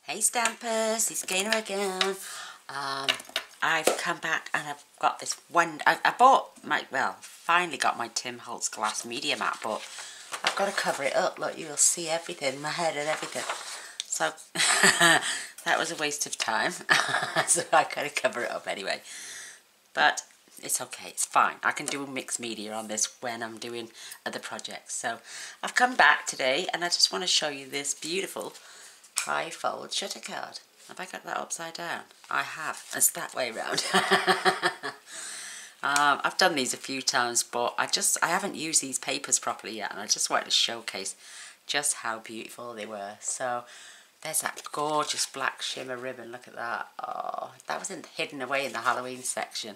Hey Stampers, it's Gaynor again. I've come back and I've got this one. I bought my, well, finally got my Tim Holtz glass media mat, but I've got to cover it up. Look, you'll see everything, my head and everything. So that was a waste of time. So I got to cover it up anyway. But it's okay, it's fine. I can do a mixed media on this when I'm doing other projects. So I've come back today and I just want to show you this beautiful high fold shutter card. Have I got that upside down? I have. It's that way around. I've done these a few times, but I haven't used these papers properly yet, and I just wanted to showcase just how beautiful they were. So there's that gorgeous black shimmer ribbon. Look at that. Oh, that was hidden away in the Halloween section.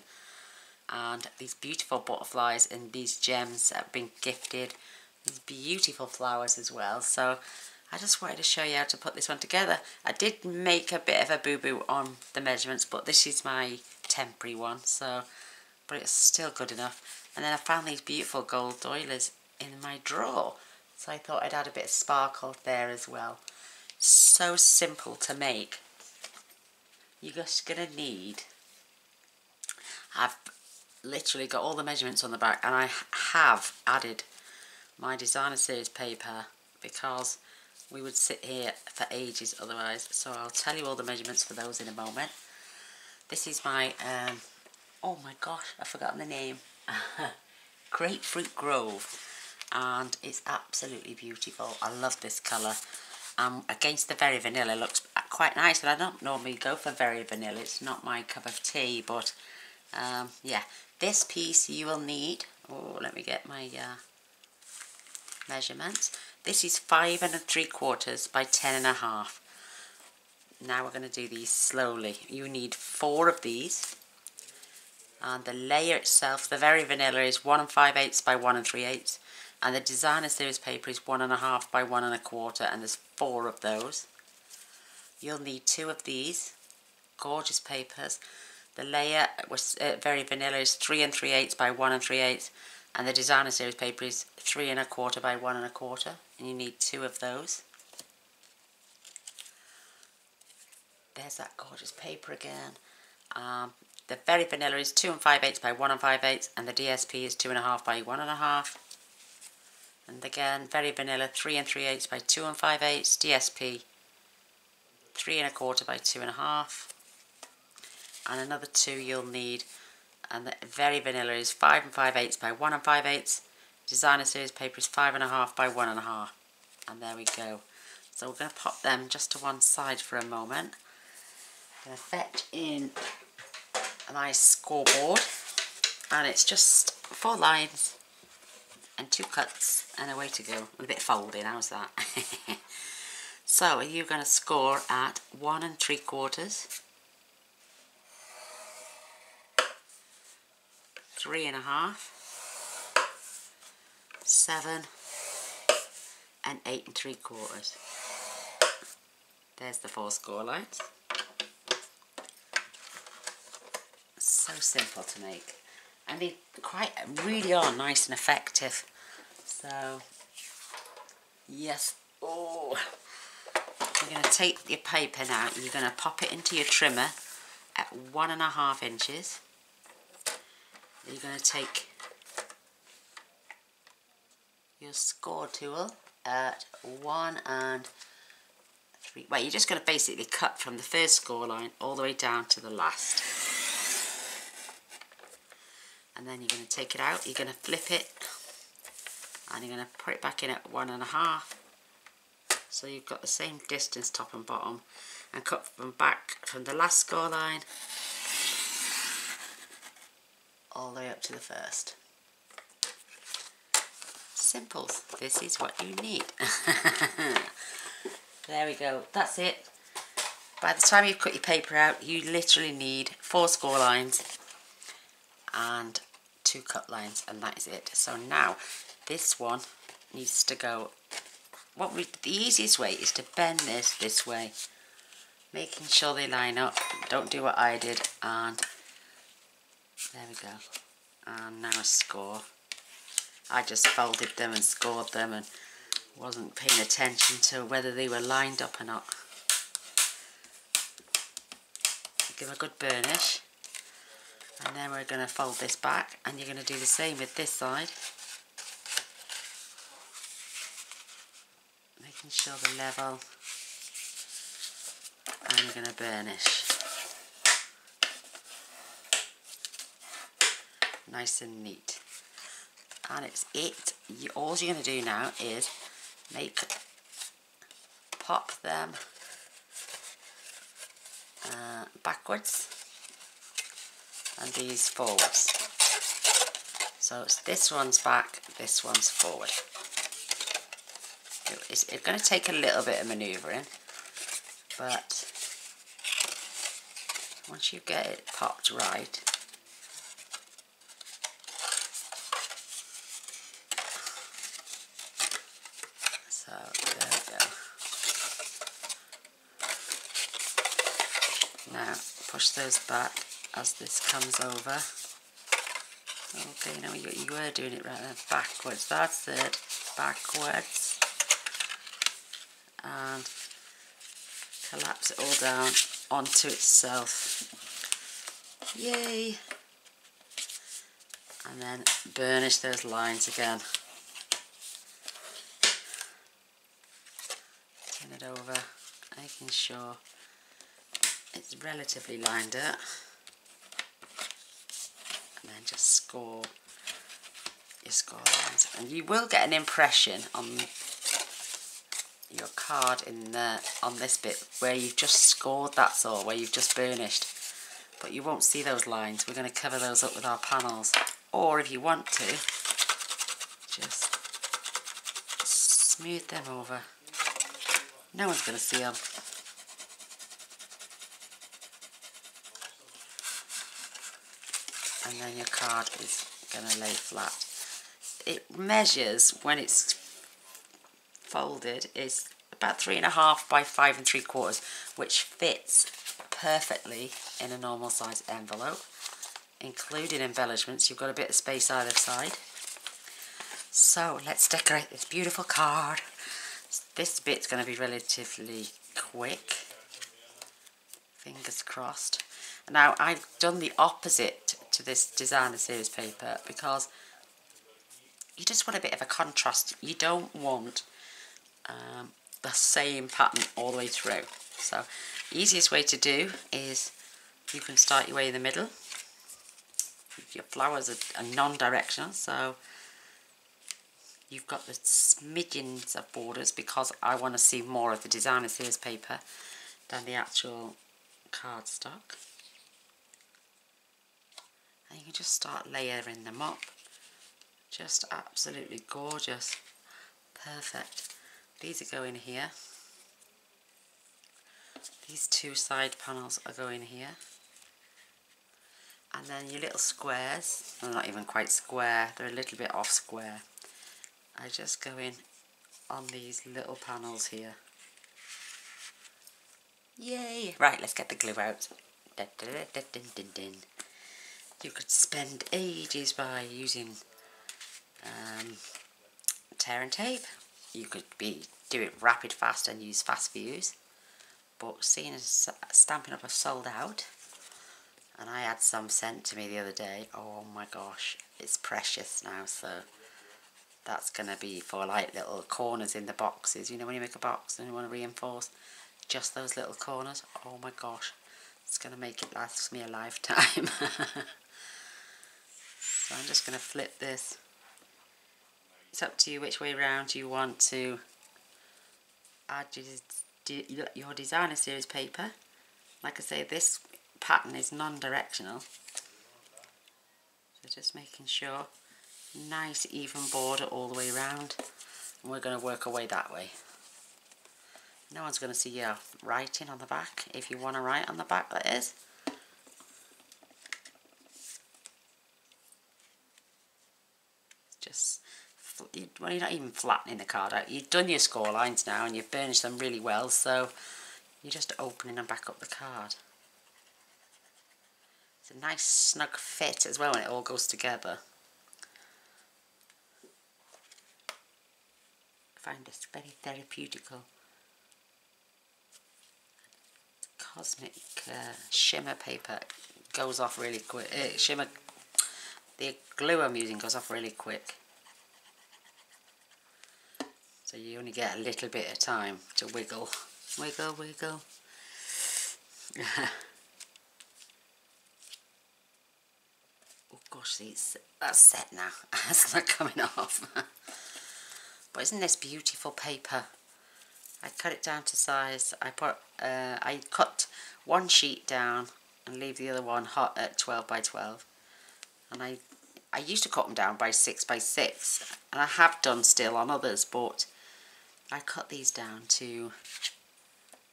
And these beautiful butterflies and these gems that have been gifted. These beautiful flowers as well. So I just wanted to show you how to put this one together. I did make a bit of a boo-boo on the measurements, but this is my temporary one, so, but it's still good enough. And then I found these beautiful gold doilies in my drawer, so I thought I'd add a bit of sparkle there as well. So simple to make. You're just gonna need, I've literally got all the measurements on the back, and I have added my designer series paper because we would sit here for ages otherwise. So I'll tell you all the measurements for those in a moment. This is my, oh my gosh, I've forgotten the name. Grapefruit Grove. And it's absolutely beautiful. I love this colour. Against the Very Vanilla, it looks quite nice. And I don't normally go for Very Vanilla. It's not my cup of tea. But yeah, this piece you will need. Oh, let me get my measurements. This is 5 3/4 by 10.5. Now we're going to do these slowly. You need 4 of these. And the layer itself, the Very Vanilla, is 1 5/8 by 1 3/8. And the designer series paper is 1.5 by 1 1/4. And there's 4 of those. You'll need 2 of these. Gorgeous papers. The layer was Very Vanilla is 3 3/8 by 1 3/8. And the designer series paper is 3 1/4 by 1 1/4. And you need 2 of those. There's that gorgeous paper again. The Very Vanilla is 2 5/8 by 1 5/8, and the DSP is 2.5 by 1 1/2. And again, Very Vanilla 3 3/8 by 2 5/8, DSP 3 1/4 by 2.5. And another 2 you'll need. And the Very Vanilla is 5 5/8 by 1 5/8. Designer series paper is 5.5 by 1 1/2. And there we go. So we're going to pop them just to one side for a moment. I'm going to fetch in a nice scoreboard. And it's just 4 lines and 2 cuts and away to go. With a bit of folding, how's that? So you're going to score at 1 3/4. 3 1/2, 7, and 8 3/4. There's the 4 score lines. So simple to make, and they really are nice and effective. So yes, oh, you're going to take your paper now. You're going to pop it into your trimmer at 1.5 inches. You're going to take your score tool at 1 3. Well, you're just going to basically cut from the first score line all the way down to the last. And then you're going to take it out, you're going to flip it, and you're going to put it back in at 1.5. So you've got the same distance top and bottom, and cut from back from the last score line all the way up to the first. Simple. This is what you need. There we go. That's it. By the time you've cut your paper out, you literally need 4 score lines and 2 cut lines, and that is it. So now this one needs to go. The easiest way is to bend this way, making sure they line up. Don't do what I did, and there we go. And now a score. I just folded them and scored them and wasn't paying attention to whether they were lined up or not. give a good burnish. And then we're going to fold this back, and you're going to do the same with this side. Making sure they're level. And we're going to burnish. Nice and neat. And it's it. All you're going to do now is pop them backwards and these forwards. So it's this one's back, this one's forward. It's going to take a little bit of manoeuvring, but once you get it popped right, so there we go. Now push those back as this comes over. Okay, now you were doing it right there. Backwards, that's it. Backwards. And collapse it all down onto itself. Yay! And then burnish those lines again. Turn it over, making sure it's relatively lined up. And then just score your score lines. And you will get an impression on your card on this bit where you've just scored, that's all, where you've just burnished. But you won't see those lines. We're going to cover those up with our panels. Or if you want to, just smooth them over. No one's going to see them. And then your card is going to lay flat. It measures, when it's folded, is about 3.5 by 5 3/4, which fits perfectly in a normal size envelope, including embellishments. You've got a bit of space either side. So let's decorate this beautiful card. This bit's going to be relatively quick. Fingers crossed. Now I've done the opposite to this designer series paper because you just want a bit of a contrast. You don't want the same pattern all the way through. So the easiest way to do is you can start your way in the middle. Your flowers are non-directional, so you've got the smidgens of borders because I want to see more of the designer series paper than the actual cardstock. And you can just start layering them up. Just absolutely gorgeous. Perfect. These are going here. These two side panels are going here. And then your little squares, they're not even quite square, they're a little bit off square. I just go in on these little panels here. Yay! Right, let's get the glue out. You could spend ages by using tear and tape. You could do it rapid fast and use fast fuse. But seeing as Stampin' Up have sold out, and I had some sent to me the other day, oh my gosh, it's precious now. So that's going to be for like little corners in the boxes. You know when you make a box and you want to reinforce just those little corners? Oh my gosh, it's going to make it last me a lifetime. So I'm just going to flip this. It's up to you which way round you want to add your designer series paper. Like I say, this pattern is non-directional. So just making sure, nice even border all the way around. And we're going to work our way that way. No one's going to see your writing on the back, if you want to write on the back, that is. Just, well, you're not even flattening the card out. You've done your score lines now and you've burnished them really well, so you're just opening them back up the card. It's a nice snug fit as well when it all goes together. I find this very therapeutical. Cosmic shimmer paper goes off really quick. The glue I'm using goes off really quick. So you only get a little bit of time to wiggle. Wiggle, wiggle. Oh gosh, see, that's set now. That's not coming off. But isn't this beautiful paper? I cut it down to size. I cut one sheet down and leave the other one hot at 12 by 12. And I used to cut them down by 6 by 6, and I have done still on others, but I cut these down to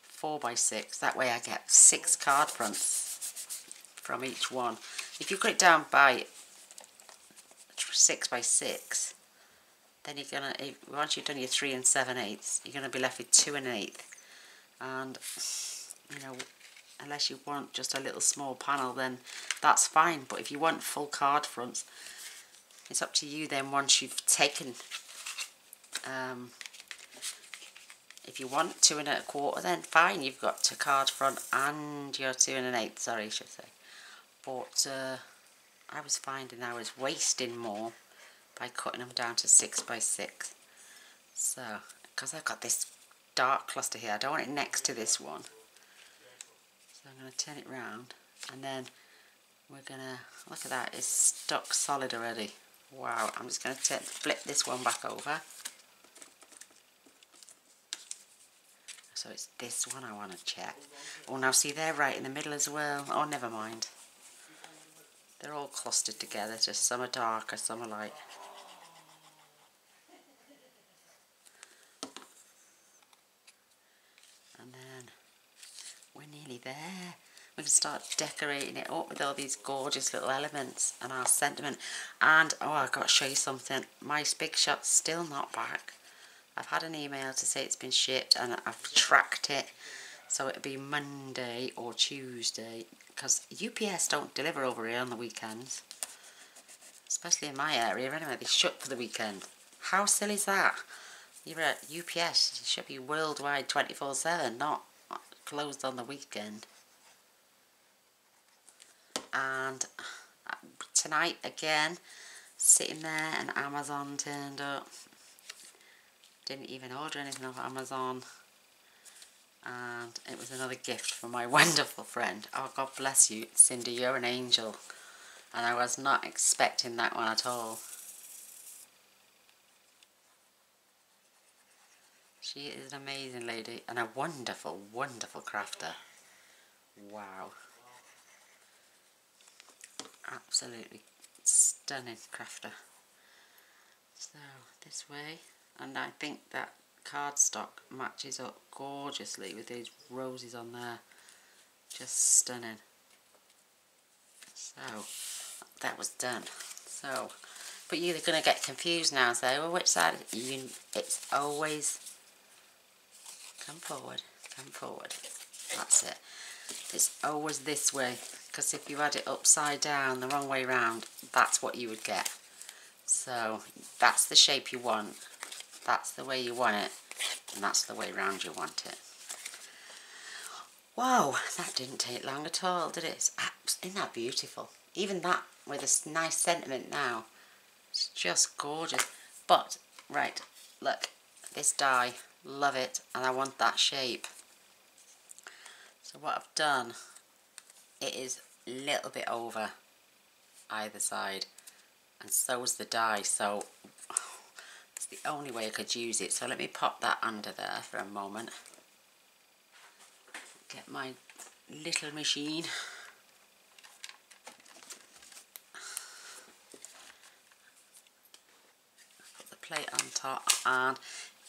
4 by 6. That way I get 6 card fronts from each one. If you cut it down by 6 by 6, then you're gonna, once you've done your 3 7/8, you're gonna be left with 2 1/8. And you know, unless you want just a little small panel, then that's fine. But if you want full card fronts, it's up to you then. Once you've taken, if you want 2 1/4, then fine, you've got a card front and your 2 1/8, sorry, I should say. But I was finding I was wasting more by cutting them down to 6 by 6. So, because I've got this dark cluster here, I don't want it next to this one. So I'm going to turn it round, and then we're going to, look at that, it's stuck solid already. Wow, I'm just going to flip this one back over. So it's this one I want to check. Oh, now see, they're right in the middle as well. Oh, never mind. They're all clustered together, just some are darker, some are light. And then we're nearly there. We can start decorating it up with all these gorgeous little elements and our sentiment. And, oh, I've got to show you something. My big shot's still not back. I've had an email to say it's been shipped, and I've tracked it. So it'll be Monday or Tuesday, because UPS don't deliver over here on the weekends. Especially in my area, anyway, they shut for the weekend. How silly is that? You're at UPS, it should be worldwide 24/7, not closed on the weekend. And tonight again, sitting there, and Amazon turned up. Didn't even order anything off Amazon. And it was another gift from my wonderful friend. Oh, God bless you, Cindy, you're an angel. And I was not expecting that one at all. She is an amazing lady and a wonderful, wonderful crafter. Wow. Absolutely stunning crafter. So, this way. And I think that cardstock matches up gorgeously with these roses on there. Just stunning. So, that was done. So, but you're going to get confused now. So, well, which side? It's always... Come forward. Come forward. That's it. It's always this way. Because if you had it upside down, the wrong way round, that's what you would get. So, that's the shape you want. That's the way you want it. And that's the way round you want it. Wow, that didn't take long at all, did it? Isn't that beautiful? Even that with a nice sentiment now. It's just gorgeous. But, right, look, this die, love it, and I want that shape. So what I've done, it is a little bit over either side, and so is the die, so it's the only way I could use it. So let me pop that under there for a moment. Get my little machine. Put the plate on top, and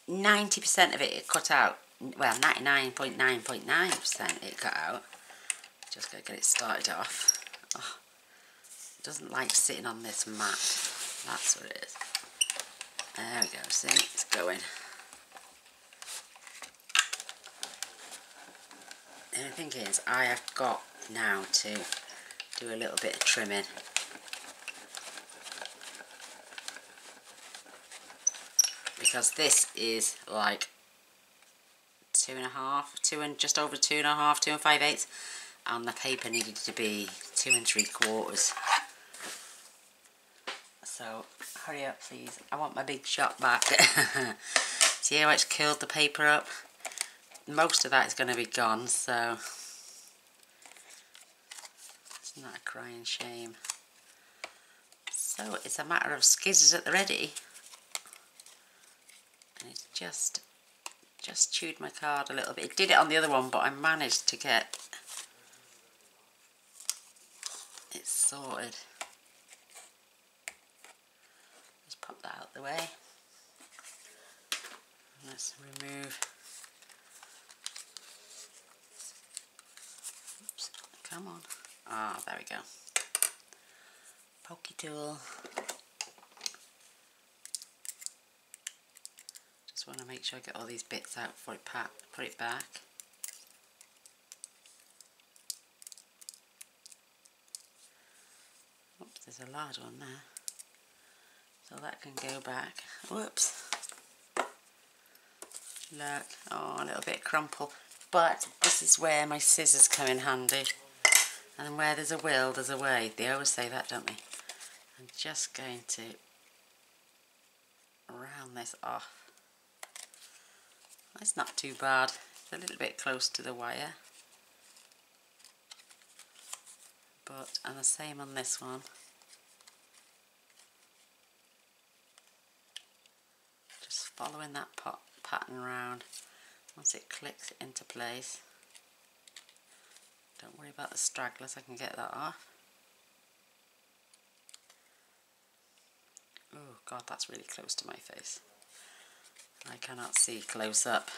90% of it cut out. Well, 99.9.9% it cut out. Just gotta get it started off. Oh, it doesn't like sitting on this mat. That's what it is. There we go, see, it's going. The only thing is, I have got now to do a little bit of trimming. Because this is like just over 2.5, 2 5/8, and the paper needed to be 2 3/4. So hurry up please, I want my big shot back. See how it's curled the paper up? Most of that is going to be gone, so it's not a crying shame. So it's a matter of skizzers at the ready, and it's just chewed my card a little bit. It did it on the other one, but I managed to get it sorted. Just pop that out the way. Let's remove. Oops, come on. Ah, there we go. Pokey tool. Just want to make sure I get all these bits out before I put it back. Oops, there's a large one there. So that can go back. Whoops. Look, oh, a little bit crumple. But this is where my scissors come in handy. And where there's a will, there's a way. They always say that, don't they? I'm just going to round this off. It's not too bad. It's a little bit close to the wire. But, and the same on this one. Just following that pattern round. Once it clicks into place. Don't worry about the stragglers, I can get that off. Oh god, that's really close to my face. I cannot see close up.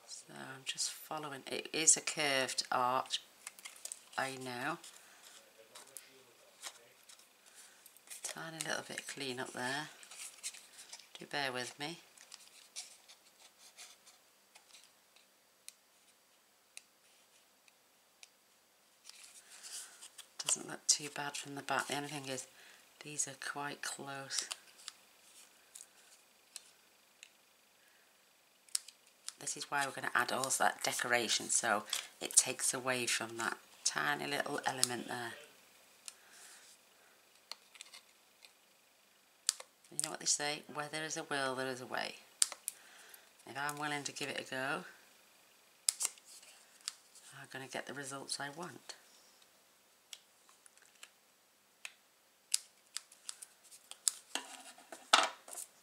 So I'm just following. It is a curved arch, I know. Tiny little bit clean up there. Do bear with me. Doesn't look too bad from the back. The only thing is these are quite close. This is why we're going to add all that decoration, so it takes away from that tiny little element there. You know what they say, where there is a will, there is a way. If I'm willing to give it a go, I'm going to get the results I want.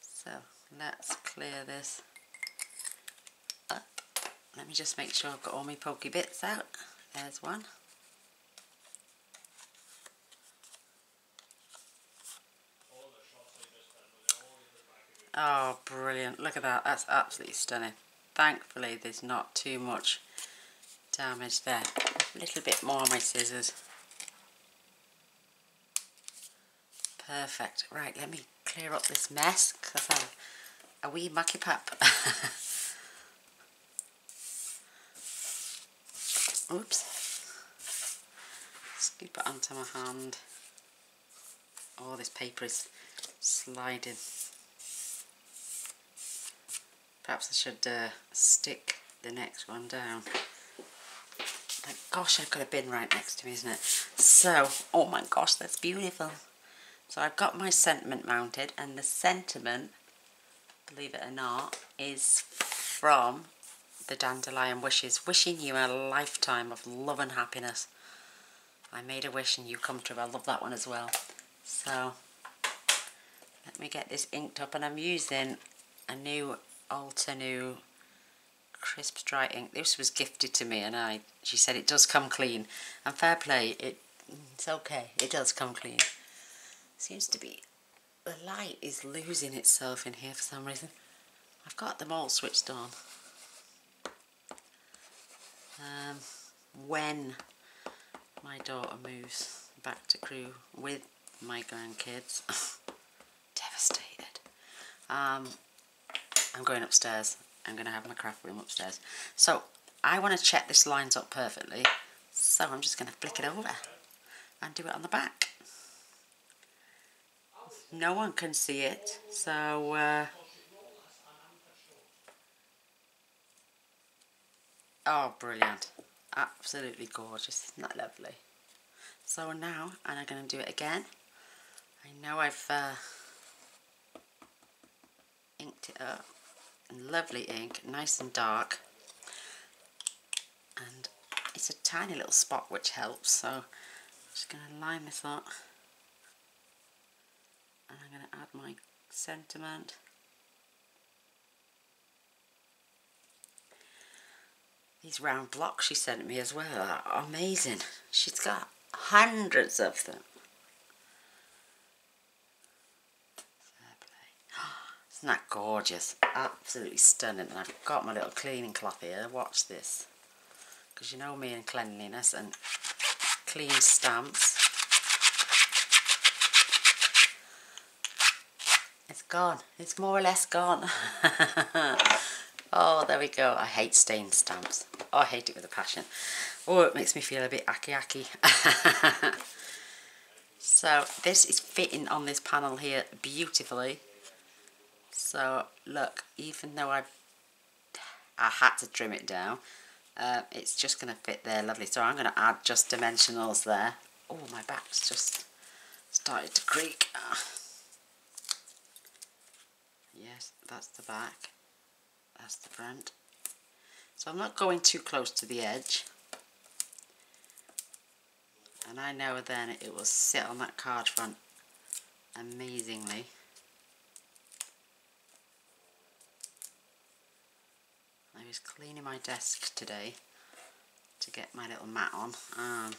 So let's clear this up. Let me just make sure I've got all my pokey bits out. There's one. Oh, brilliant. Look at that. That's absolutely stunning. Thankfully, there's not too much damage there. A little bit more on my scissors. Perfect. Right, let me clear up this mess because I'm a wee mucky pup. Oops. Scoop it onto my hand. Oh, this paper is sliding. Perhaps I should stick the next one down. Thank gosh, I've got a bin right next to me, isn't it? So, oh my gosh, that's beautiful. So I've got my sentiment mounted, and the sentiment, believe it or not, is from the Dandelion Wishes, wishing you a lifetime of love and happiness. I made a wish and you come true. I love that one as well. So let me get this inked up, and I'm using a new Ulta New crisp dry ink. This was gifted to me, and she said it does come clean, and fair play, it's okay, it does come clean. Seems to be the light is losing itself in here for some reason. I've got them all switched on. When my daughter moves back to Crewe with my grandkids, devastated. I'm going upstairs. I'm going to have my craft room upstairs. So I want to check this lines up perfectly. So I'm just going to flick it over and do it on the back. no one can see it, so oh, brilliant. Absolutely gorgeous. Isn't that lovely? So now, and I'm going to do it again. I know I've inked it up. Lovely ink, nice and dark. And it's a tiny little spot which helps, so I'm just going to line this up. And I'm going to add my sentiment. These round blocks she sent me as well are amazing. She's got hundreds of them. Fair play. Isn't that gorgeous? Absolutely stunning. And I've got my little cleaning cloth here. Watch this. Because you know me and cleanliness and clean stamps. It's gone. It's more or less gone. Oh, there we go. I hate stained stamps. Oh, I hate it with a passion. Oh, it makes me feel a bit acky. So this is fitting on this panel here beautifully. So look, even though I had to trim it down, it's just going to fit there lovely. So I'm going to add just dimensionals there. Oh, my back's just started to creak. Yes, that's the back. That's the front. So I'm not going too close to the edge. And I know then it will sit on that card front amazingly. I was cleaning my desk today to get my little mat on, and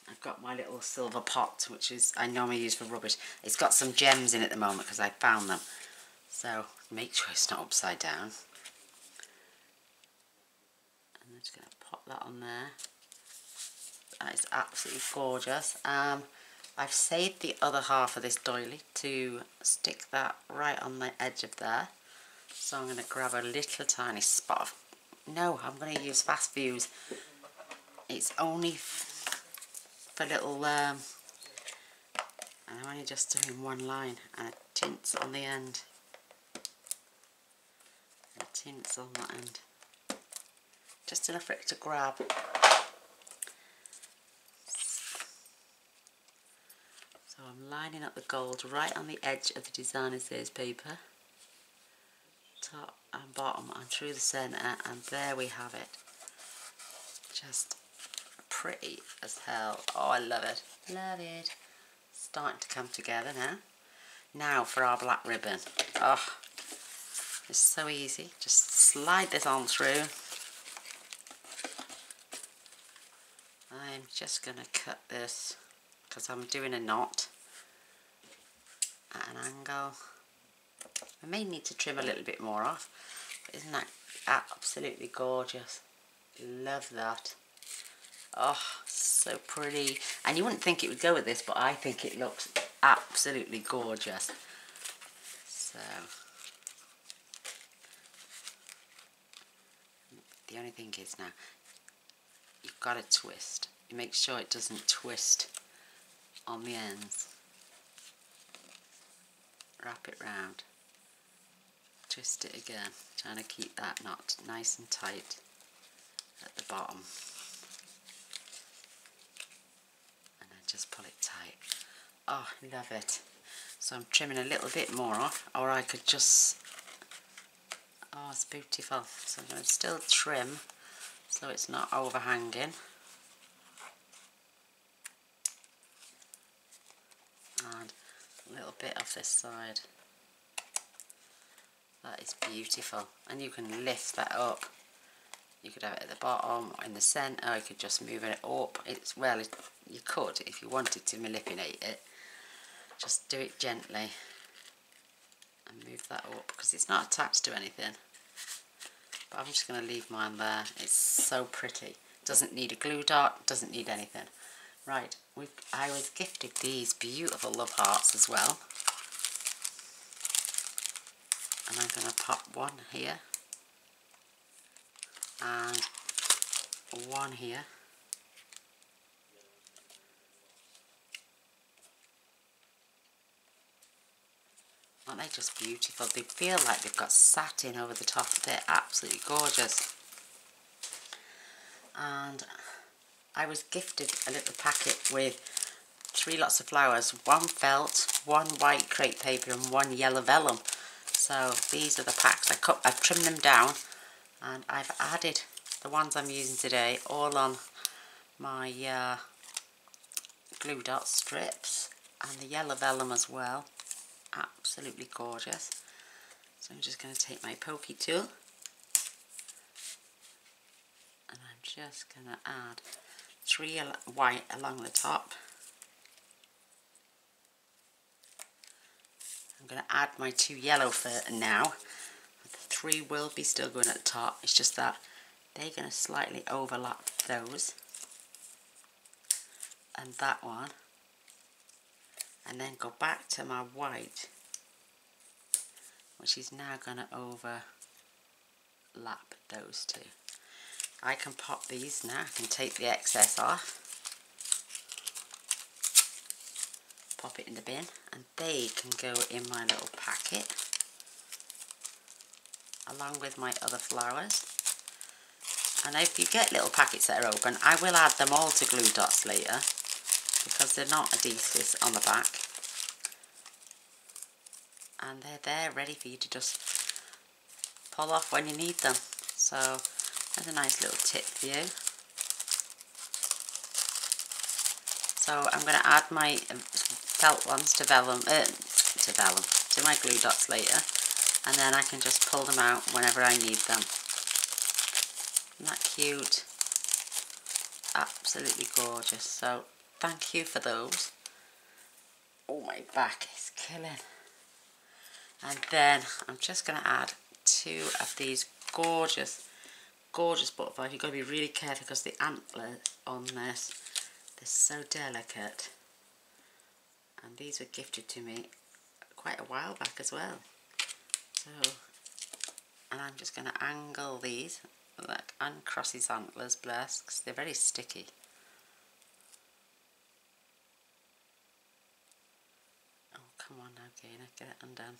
I've got my little silver pot, which is I normally use for rubbish. It's got some gems in it at the moment because I found them. So make sure it's not upside down. And I'm just going to pop that on there. That is absolutely gorgeous. I've saved the other half of this doily to stick that right on the edge of there. So I'm going to grab a little tiny spot of... No, I'm going to use Fast Views. It's only for little... and I'm only just doing one line and a tint on the end. Tints on that end, just enough for it to grab. So I'm lining up the gold right on the edge of the designer says paper, top and bottom and through the centre, and there we have it. Just pretty as hell. Oh, I love it, love it. Starting to come together now. Now for our black ribbon. Oh, it's so easy. Just slide this on through. I'm just going to cut this because I'm doing a knot at an angle. I may need to trim a little bit more off, but isn't that absolutely gorgeous? Love that. Oh, so pretty. And you wouldn't think it would go with this, but I think it looks absolutely gorgeous. So... the only thing is now, you've got to twist. You make sure it doesn't twist on the ends. Wrap it round. Twist it again. Trying to keep that knot nice and tight at the bottom. And then just pull it tight. Oh, love it. So I'm trimming a little bit more off, or I could just... oh, it's beautiful. So I'm going to still trim so it's not overhanging. And a little bit off this side. That is beautiful. And you can lift that up. You could have it at the bottom or in the centre. Or you could just move it up. It's well, you could if you wanted to manipulate it. Just do it gently and move that up because it's not attached to anything. But I'm just going to leave mine there. It's so pretty. Doesn't need a glue dot, doesn't need anything. Right, I was gifted these beautiful love hearts as well. And I'm going to pop one here. And one here. Aren't they just beautiful? They feel like they've got satin over the top. They're absolutely gorgeous. And I was gifted a little packet with 3 lots of flowers, 1 felt, 1 white crepe paper and 1 yellow vellum. So these are the packs. I've trimmed them down and I've added the ones I'm using today all on my glue dot strips, and the yellow vellum as well. Absolutely gorgeous. So I'm just going to take my pokey tool and I'm just going to add 3 white along the top. I'm going to add my 2 yellow for now. The 3 will be still going at the top. It's just that they're going to slightly overlap those and that one, and then go back to my white, which is now going to overlap those 2. I can pop these now. I can take the excess off, pop it in the bin, and they can go in my little packet along with my other flowers. And if you get little packets that are open, I will add them all to glue dots later because they're not adhesives on the back, and they're there ready for you to just pull off when you need them. So that's a nice little tip for you. So I'm going to add my felt ones to my glue dots later, and then I can just pull them out whenever I need them. Isn't that cute? Absolutely gorgeous. So thank you for those. Oh, my back is killing. And then I'm just going to add 2 of these gorgeous butterflies. You've got to be really careful because the antlers on this, they're so delicate. And these were gifted to me quite a while back as well. So, and I'm just going to angle these, like uncross his antlers, bless, because they're very sticky. Oh, come on now, Gainer, get it undone.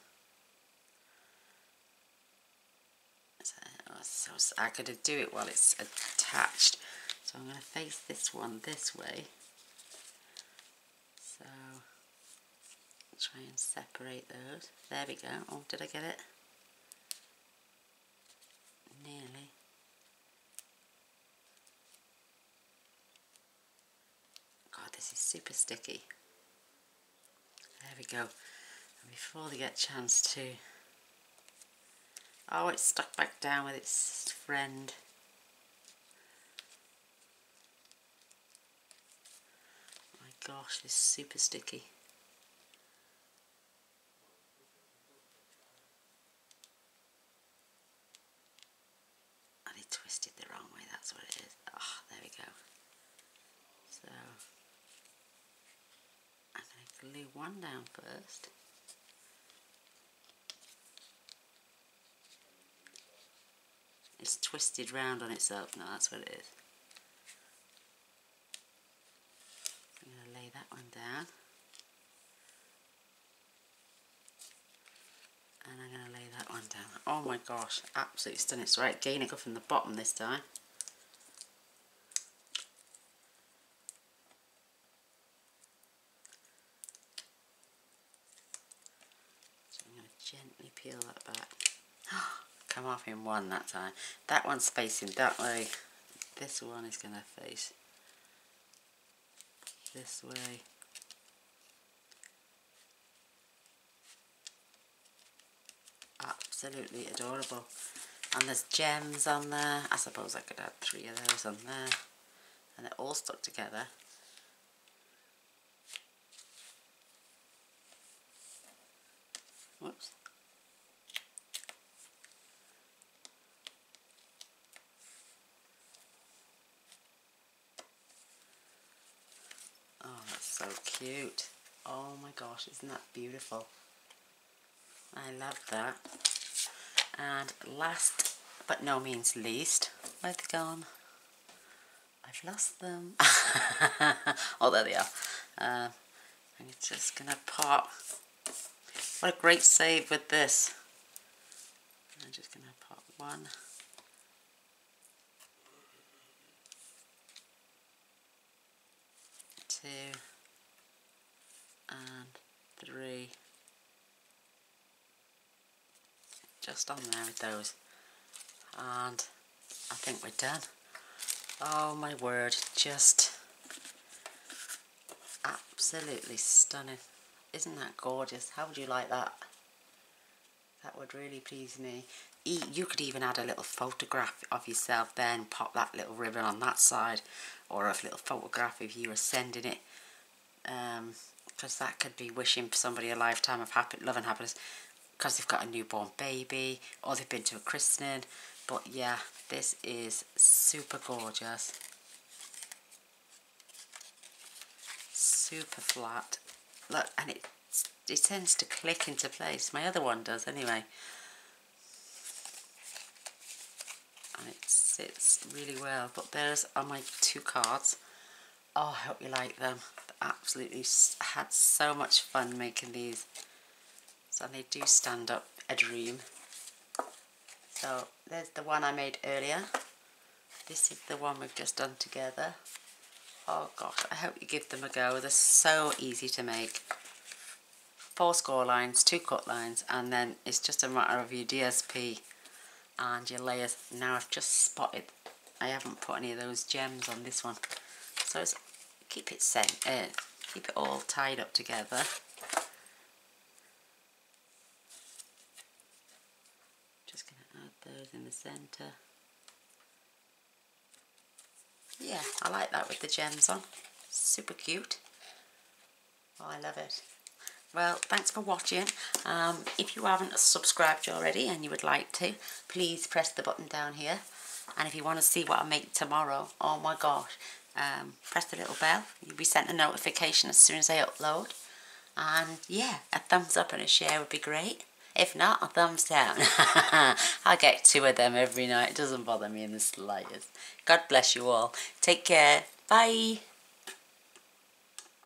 So I could do it while it's attached. So I'm going to face this one this way. So try and separate those. There we go. Oh, did I get it? Nearly. God, this is super sticky. There we go. And before they get a chance to... Oh, it's stuck back down with its friend. My gosh, it's super sticky. And it twisted the wrong way, that's what it is. Oh, there we go. So, I'm going to glue one down first. It's twisted round on itself now, that's what it is. I'm going to lay that one down. And I'm going to lay that one down. Oh my gosh, absolutely stunning. It's right, gaining up from the bottom this time. So I'm going to gently peel that back. Come off in one that time. That one's facing that way. This one is going to face this way. Absolutely adorable. And there's gems on there. I suppose I could add 3 of those on there. And they're all stuck together. Whoops. Oh, that's so cute. Oh my gosh, isn't that beautiful? I love that. And last but no means least, where'd they gone? I've lost them. Oh, there they are. I'm just going to pop What a great save with this. I'm just going to pop 1, 2, and 3. Just on there with those. And I think we're done. Oh my word, just absolutely stunning. Isn't that gorgeous? How would you like that? That would really please me. You could even add a little photograph of yourself there and pop that little ribbon on that side, or a little photograph if you were sending it, because that could be wishing for somebody a lifetime of love and happiness, because they've got a newborn baby or they've been to a christening. But yeah, this is super gorgeous, super flat. Look, and it tends to click into place. My other one does anyway. And it sits really well. But there's are my 2 cards. Oh, I hope you like them. Absolutely had so much fun making these. So they do stand up a dream. So there's the one I made earlier. This is the one we've just done together. Oh gosh, I hope you give them a go. They're so easy to make. 4 score lines, 2 cut lines, and then it's just a matter of your DSP and your layers. Now I've just spotted I haven't put any of those gems on this one, so keep it keep it all tied up together. Just going to add those in the centre. Yeah, I like that with the gems on. Super cute. Oh, I love it. Well, thanks for watching. If you haven't subscribed already and you would like to, please press the button down here. And if you want to see what I make tomorrow, oh my gosh, press the little bell. You'll be sent a notification as soon as I upload. And yeah, a thumbs up and a share would be great. If not, a thumbs down. I get 2 of them every night. It doesn't bother me in the slightest. God bless you all. Take care. Bye.